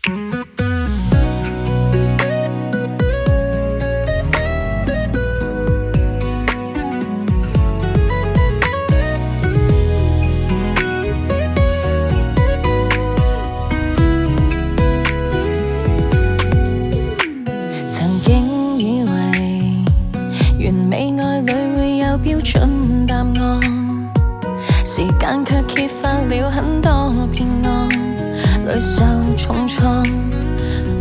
完美愛侶會有標準答案，時間卻揭發了很多騙案，屢受重創，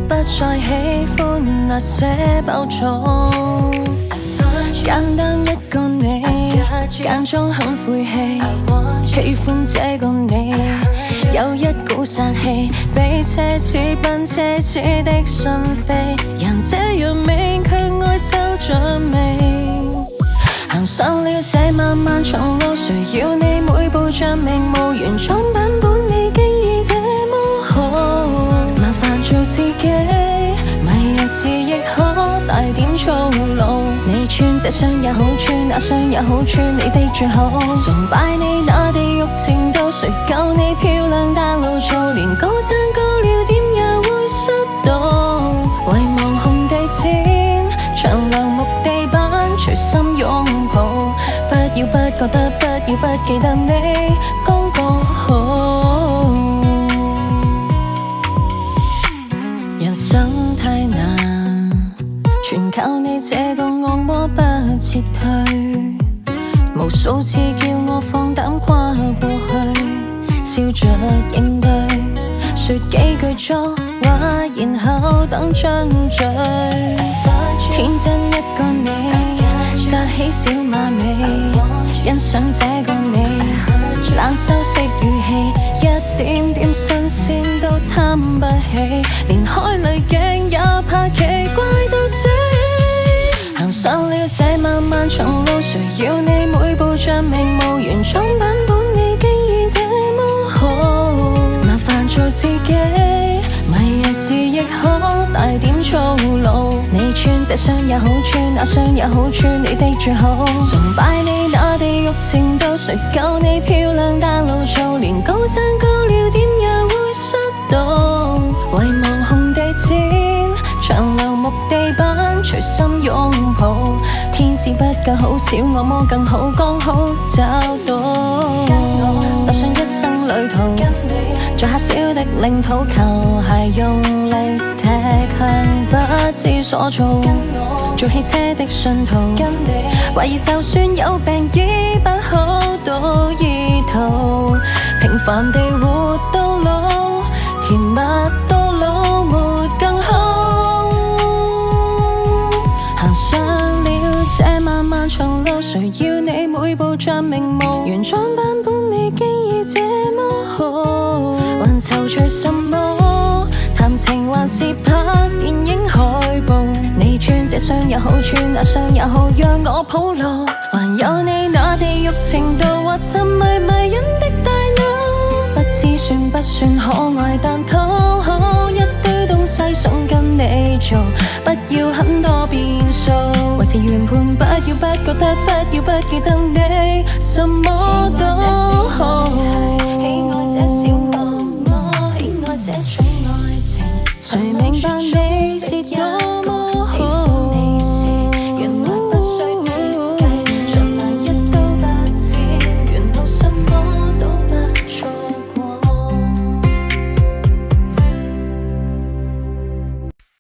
不再喜歡那些包裝。簡單一個你，間中很晦氣，喜歡這個你，有一股殺氣，比奢侈品奢侈的心扉，人這樣美卻愛皺着眉。行上了這漫漫長路，誰要你每步像名模，原裝版本你竟已這麼好，麻煩做自己，迷人時亦可帶點粗魯。你穿這雙也好穿，那雙也好穿，你的最好。崇拜你那地獄程度，誰教你漂亮大路做，連高山高了點也會摔倒。遺忘紅地毯，長廊木地板，隨心擁抱。不要不覺得，不要不記得你剛剛好。人生太難，全靠你這個惡魔不撤退，無數次叫我放膽跨過去，笑着應對，說幾句作話，然後等張嘴。天真一個你，紮起小馬尾，欣賞這個你，冷修飾語氣，一點點新鮮都貪不起，連開濾鏡也怕奇怪到死。行上了這漫漫長路，誰要你每步像名模，原裝版本你竟已這麼好，麻煩做自己，迷人時亦可帶點粗魯。你穿這雙也好穿，那雙也好穿，你的最好。崇拜你那地獄程度，誰教你漂亮大路做，連高山高了點也會摔倒。遺忘紅地毯，長廊木地板，隨心擁抱。天使不夠好，小惡魔更好，剛好找到。踏上一生旅途，在狹小的領土，球鞋用力踢向不知所措。做汽車的信徒，懷疑就算有病醫不好到醫肚，平凡地活到老，甜蜜到老沒更好。行上了這漫漫長路，誰要你每步像名模，原裝版本你竟已這麼好，還躊躇什麼？談情還是拍電影海報？你穿這雙也好穿，那雙也好，讓我鋪路。還有你那地獄程度，或沉迷迷人的大腦，不知算不算可愛，但討好一堆東西想跟你做，不要很多變數，維持原判，不要不覺得，不要不記得你什麼都好。喜愛這小惡魔，喜愛這種愛情，誰明白你是多麼